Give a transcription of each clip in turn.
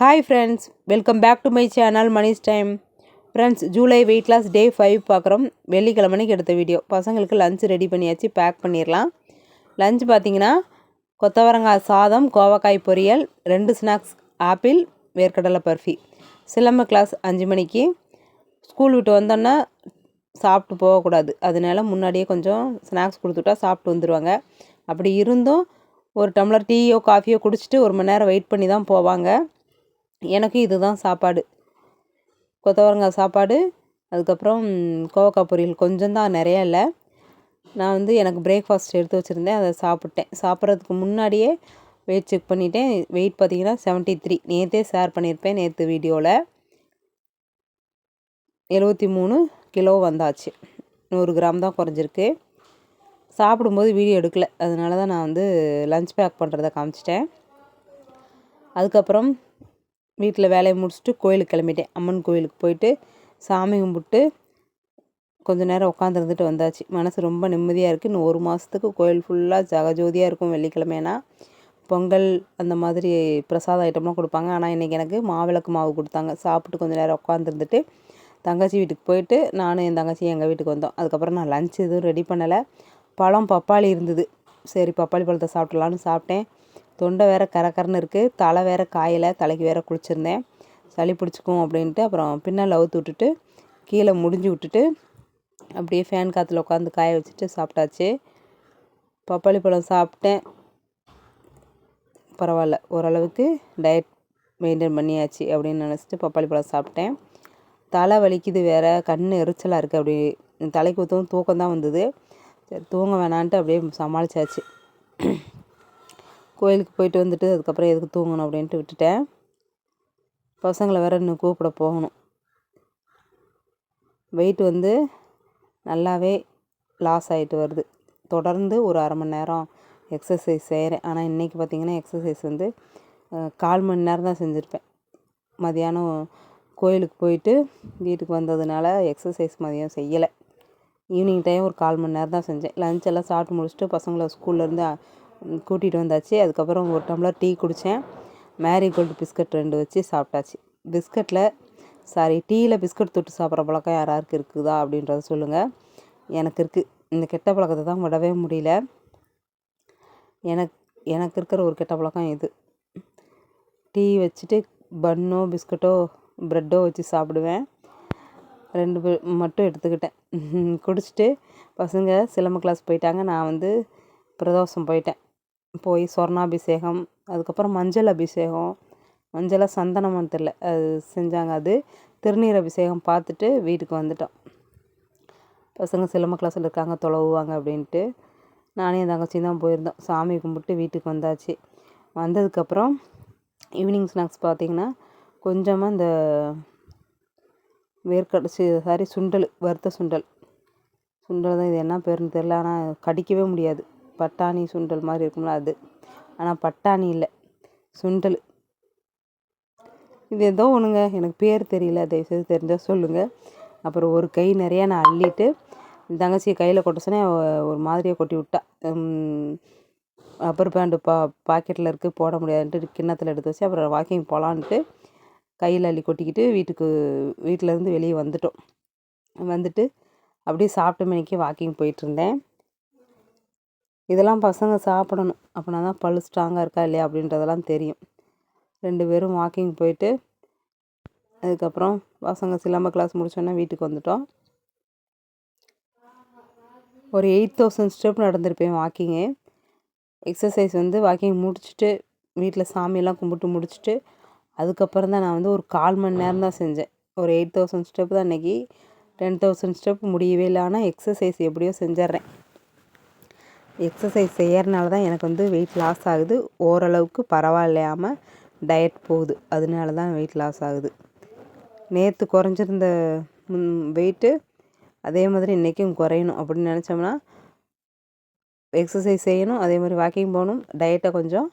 Hi friends, welcome back to my channel Mani's time. Friends, July weight loss day 5 பார்க்குறோம். வெள்ளிக்கிழமைக்கு எடுத்த video. பசங்களுக்கு lunch ready பண்ணியாச்சு, pack பண்ணிடலாம். லஞ்ச் பார்த்தீங்கன்னா கொத்தவரங்காய் சாதம், கோவக்காய் பொரியல், 2 ஸ்நாக்ஸ், ஆப்பிள், வேர்க்கடலை பர்ஃபி. சிலம்ப கிளாஸ் 5 மணிக்கு. ஸ்கூல் விட்டு வந்தோன்னா சாப்பிட்டு போகக்கூடாது, அதனால முன்னாடியே கொஞ்சம் ஸ்நாக்ஸ் கொடுத்துட்டா சாப்பிட்டு வந்துடுவாங்க. அப்படி இருந்தும் ஒரு டம்ளர் டீயோ காஃபியோ குடிச்சிட்டு 1 மணி நேரம் வெயிட் பண்ணி தான் போவாங்க. எனக்கு இதுதான் சாப்பாடு, கொத்தவரங்காய் சாப்பாடு. அதுக்கப்புறம் கோவக்காய் பொரியல் கொஞ்சம் தான், நிறையா இல்லை. நான் எனக்கு பிரேக்ஃபாஸ்ட் எடுத்து வச்சுருந்தேன், அதை சாப்பிட்டேன். சாப்பிட்றதுக்கு முன்னாடியே வெயிட் செக் பண்ணிட்டேன். வெயிட் பார்த்திங்கன்னா 73. நேற்றே ஷேர் பண்ணியிருப்பேன், நேற்று வீடியோவில் 73 கிலோ வந்தாச்சு. 100 கிராம் தான் குறைஞ்சிருக்கு. சாப்பிடும்போது வீடியோ எடுக்கலை, அதனால தான் நான் லஞ்ச் பேக் பண்ணுறதை காமிச்சிட்டேன். அதுக்கப்புறம் வீட்டில் வேலையை முடிச்சுட்டு கோயிலுக்கு கிளம்பிட்டேன். அம்மன் கோயிலுக்கு போயிட்டு சாமி கும்பிட்டு கொஞ்சம் நேரம் உட்காந்துருந்துட்டு வந்தாச்சு. மனசு ரொம்ப நிம்மதியாக இருக்குது. இன்னும் 1 மாதத்துக்கு கோயில் ஃபுல்லாக ஜகஜோதியாக இருக்கும். வெள்ளிக்கிழமைனா பொங்கல் அந்த மாதிரி பிரசாத ஐட்டம்லாம் கொடுப்பாங்க. ஆனால் இன்றைக்கி எனக்கு மாவிளக்கு மாவு கொடுத்தாங்க. சாப்பிட்டு கொஞ்சம் நேரம் உட்காந்துருந்துட்டு தங்கச்சி வீட்டுக்கு போயிட்டு நானும் என் தங்கச்சி எங்கள் வீட்டுக்கு வந்தோம். அதுக்கப்புறம் நான் லஞ்ச் எதுவும் ரெடி பண்ணலை. பப்பாளி இருந்தது, சரி பப்பாளி பழத்தை சாப்பிட்லான்னு சாப்பிட்டேன். தொண்டை வேறு கரக்கரன்னு இருக்குது, தலை வேறு காயலை, தலைக்கு வேறு குளிச்சிருந்தேன். சளி பிடிச்சிக்கும் அப்படின்ட்டு அப்புறம் பின்னால் அவுத்து விட்டுட்டு கீழே முடிஞ்சு விட்டுட்டு அப்படியே ஃபேன் காற்றுல உட்காந்து காய வச்சுட்டு சாப்பிட்டாச்சு. பப்பாளி பழம் சாப்பிட்டேன், பரவாயில்ல, ஓரளவுக்கு டயட் மெயின்டைன் பண்ணியாச்சு அப்படின்னு நினச்சிட்டு பப்பாளி பழம் சாப்பிட்டேன். தலை வலிக்குது வேறு, கண் எரிச்சலாக இருக்குது. அப்படி தலைக்கு ஊற்றவும் தூக்கம் தான் வந்தது. சரி தூங்க வேணான்ட்டு அப்படியே சமாளித்தாச்சு. கோயிலுக்கு போயிட்டு வந்துட்டு அதுக்கப்புறம் எதுக்கு தூங்கணும் அப்படின்ட்டு விட்டுட்டேன். பசங்களை வேறு இன்னும் கூப்பிட போகணும். வெயிட் நல்லாவே லாஸ் ஆகிட்டு வருது. தொடர்ந்து ஒரு 1/2 மணி நேரம் எக்ஸசைஸ் செய்கிறேன். ஆனால் இன்றைக்கி பார்த்திங்கன்னா எக்ஸசைஸ் 1/4 மணி நேரம் தான் செஞ்சுருப்பேன். மதியானம் கோயிலுக்கு போயிட்டு வீட்டுக்கு வந்ததுனால எக்ஸசைஸ் மதியம் செய்யலை. ஈவினிங் டைம் ஒரு 1/4 மணி நேரம் தான் செஞ்சேன். லஞ்ச் எல்லாம் சாப்பிட்டு முடிச்சுட்டு பசங்களை ஸ்கூல்லேருந்து கூட்டிகிட்டு வந்தாச்சு. அதுக்கப்புறம் ஒரு டம்ளர் டீ குடித்தேன். மேரிகோல்டு பிஸ்கட் 2 வச்சு சாப்பிட்டாச்சு. டீயில் பிஸ்கட் தொட்டு சாப்பிட்ற பழக்கம் யாராருக்கு இருக்குதா அப்படின்றத சொல்லுங்கள். எனக்கு இருக்குது. இந்த கெட்ட பழக்கத்தை தான் விடவே முடியல. எனக்கு இருக்கிற ஒரு கெட்ட பழக்கம் இது. டீ வச்சுட்டு பன்னோ பிஸ்கட்டோ ப்ரெட்டோ வச்சு சாப்பிடுவேன். 2 மட்டும் எடுத்துக்கிட்டேன். குடிச்சிட்டு பசங்க சிலம்ப கிளாஸ் போயிட்டாங்க. நான் பிரதோஷம் போயிட்டேன். போய் சொர்ணாபிஷேகம், அதுக்கப்புறம் மஞ்சள் அபிஷேகம், மஞ்சளாக சந்தனமான்னு தெரில, அது செஞ்சாங்க. அது திருநீர் அபிஷேகம் பார்த்துட்டு வீட்டுக்கு வந்துட்டோம். பசங்க சிலம்ப கிளாஸில் இருக்காங்க, தொலைவுவாங்க அப்படின்ட்டு நானே என் தங்கச்சியும் தான் போயிருந்தோம். சாமி கும்பிட்டு வீட்டுக்கு வந்தாச்சு. வந்ததுக்கப்புறம் ஈவினிங் ஸ்நாக்ஸ் பார்த்திங்கன்னா கொஞ்சமாக இந்த சுண்டல், வறுத்த சுண்டல் தான். இது என்ன பேருன்னு தெரில, ஆனால் கடிக்கவே முடியாது. பட்டாணி சுண்டல் மாதிரி இருக்கும்ல அது, ஆனால் பட்டாணி இல்லை, சுண்டல். இது ஏதோ ஒன்றுங்க, எனக்கு பேர் தெரியல, தயவுசெய்து தெரிஞ்சால் சொல்லுங்கள். அப்புறம் ஒரு கை நிறையா நான் அள்ளிட்டு தங்கச்சியை கையில் கொட்ட சொன்னேன். ஒரு மாதிரியாக கொட்டி விட்டா. அப்பர் பேண்டு பாக்கெட்டில் இருக்குது, போட முடியாதுன்ட்டு கிண்ணத்தில் எடுத்து வச்சு அப்புறம் வாக்கிங் போகலான்ட்டு கையில் அள்ளி கொட்டிக்கிட்டு வீட்டிலேருந்து வெளியே வந்துட்டோம். வந்துட்டு அப்படியே சாப்பிட்ட மணிக்கு வாக்கிங் போயிட்டுருந்தேன். இதெல்லாம் பசங்க சாப்பிடணும், அப்படின்னா தான் பல்லு ஸ்ட்ராங்காக இருக்கா இல்லையா அப்படின்றதெல்லாம் தெரியும். 2 பேரும் வாக்கிங் போயிட்டு அதுக்கப்புறம் பசங்க சிலம்ப கிளாஸ் முடிச்சோன்னா வீட்டுக்கு வந்துட்டோம். ஒரு 8000 ஸ்டெப் நடந்திருப்பேன் வாக்கிங்கு. எக்ஸசைஸ் வாக்கிங் முடிச்சுட்டு வீட்டில் சாமியெல்லாம் கும்பிட்டு முடிச்சுட்டு அதுக்கப்புறம் தான் நான் ஒரு 1/4 மணி நேரம் தான் செஞ்சேன். ஒரு 8000 ஸ்டெப் தான். இன்றைக்கி 10,000 ஸ்டெப் முடியவே இல்லை. ஆனால் எக்ஸசைஸ் எப்படியோ செஞ்சிட்றேன். எக்ஸசைஸ் செய்யறதுனால தான் எனக்கு வெயிட் லாஸ் ஆகுது. ஓரளவுக்கு பரவாயில்லையாமல் டயட் போகுது, அதனால தான் வெயிட் லாஸ் ஆகுது. நேற்று குறைஞ்சிருந்த வெயிட்டு அதே மாதிரி இன்றைக்கும் குறையணும் அப்படின்னு நினச்சோம்னா எக்ஸசைஸ் செய்யணும், அதே மாதிரி வாக்கிங் போகணும், டயட்டை கொஞ்சம்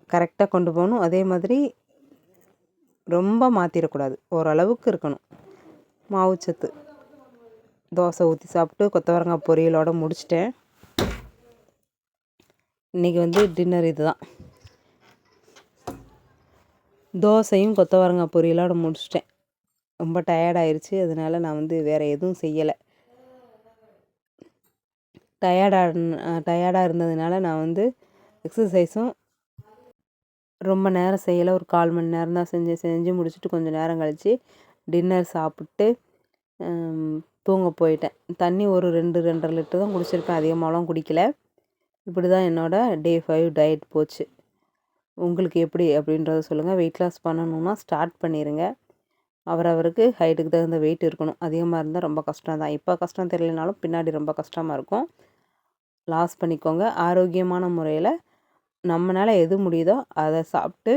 கரெக்டாக கொண்டு போகணும். அதே மாதிரி ரொம்ப மாற்றிடக்கூடாது, ஓரளவுக்கு இருக்கணும். மாவுச்சத்து தோசை ஊற்றி சாப்பிட்டு கொத்தவரங்காய் பொரியலோடு முடிச்சிட்டேன். இன்றைக்கி டின்னர் இது தான். தோசையும் கொத்தவரங்காய் பொரியலோட முடிச்சிட்டேன். ரொம்ப டயர்டாயிருச்சு, அதனால் நான் வந்து வேறு எதுவும் செய்யலை. டயர்டாக இருந்ததுனால நான் வந்து எக்ஸசைஸும் ரொம்ப நேரம் செய்யலை. ஒரு 1/4 மணி நேரம் தான் செஞ்சு முடிச்சுட்டு கொஞ்சம் நேரம் கழித்து டின்னர் சாப்பிட்டு தூங்க போயிட்டேன். தண்ணி ஒரு 2-2.5 லிட்டர் தான் குடிச்சிருப்பேன், அதிகமாகலாம் குடிக்கலை. இப்படி தான் என்னோடய டே 5 டயட் போச்சு. உங்களுக்கு எப்படி அப்படின்றத சொல்லுங்கள். வெயிட் லாஸ் பண்ணணுன்னா ஸ்டார்ட் பண்ணிடுங்க. அவரவருக்கு ஹைட்டுக்கு தகுந்த வெயிட் இருக்கணும். அதிகமாக இருந்தால் ரொம்ப கஷ்டம் தான். இப்போ கஷ்டம் தெரியலனாலும் பின்னாடி ரொம்ப கஷ்டமாக இருக்கும். லாஸ் பண்ணிக்கோங்க. ஆரோக்கியமான முறையில் நம்மளால் எது முடியுதோ அதை சாப்பிட்டு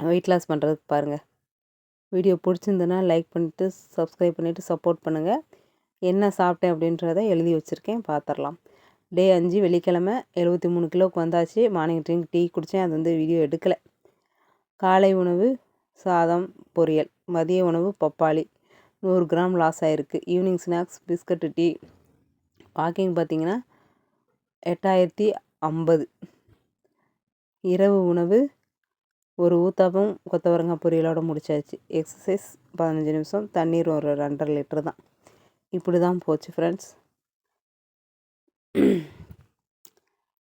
வெயிட் லாஸ் பண்ணுறதுக்கு பாருங்கள். வீடியோ பிடிச்சிருந்துன்னா லைக் பண்ணிவிட்டு சப்ஸ்கிரைப் பண்ணிவிட்டு சப்போர்ட் பண்ணுங்கள். என்ன சாப்பிட்டேன் அப்படின்றத எழுதி வச்சுருக்கேன், பார்த்துடலாம். டே 5 வெள்ளிக்கிழமை 73 கிலோவுக்கு வந்தாச்சு. மார்னிங் ட்ரிங்க் டீ குடித்தேன், அது வந்து வீடியோ எடுக்கலை. காலை உணவு சாதம் பொரியல், மதிய உணவு பப்பாளி, 100 கிராம் லாஸ் ஆகிருக்கு. Evening snacks biscuit tea. Walking பார்த்திங்கன்னா 8050. இரவு உணவு ஒரு ஊத்தாப்பம் கொத்தவரங்காய் பொரியலோடு முடிச்சாச்சு. எக்ஸசைஸ் 15 நிமிஷம், தண்ணீர் ஒரு 2.5 லிட்டர் தான். இப்படி தான் போச்சு ஃப்ரெண்ட்ஸ்.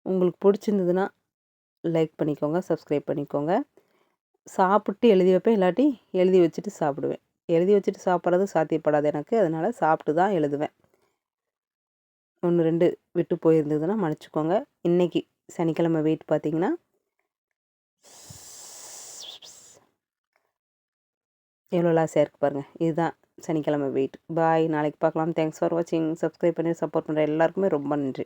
உங்களுக்கு பிடிச்சிருந்ததுன்னா லைக் பண்ணிக்கோங்க, சப்ஸ்கிரைப் பண்ணிக்கோங்க. சாப்பிட்டு எழுதி வைப்பேன், இல்லாட்டி எழுதி வச்சுட்டு சாப்பிடுவேன். எழுதி வச்சுட்டு சாப்பிட்றது சாத்தியப்படாது எனக்கு, அதனால் சாப்பிட்டு தான் எழுதுவேன். 1-2 விட்டு போயிருந்ததுன்னா மன்னிச்சிக்கோங்க. இன்றைக்கி சனிக்கிழமை வெயிட் பார்த்திங்கன்னா எவ்வளோ லாஸாக இருக்குது பாருங்கள். இதுதான் சனிக்கிழமை வெயிட். பாய், நாளைக்கு பார்க்கலாம். தேங்க்ஸ் ஃபார் வாட்சிங். சப்ஸ்கிரைப் பண்ணி சப்போர்ட் பண்ணுற எல்லாருக்குமே ரொம்ப நன்றி.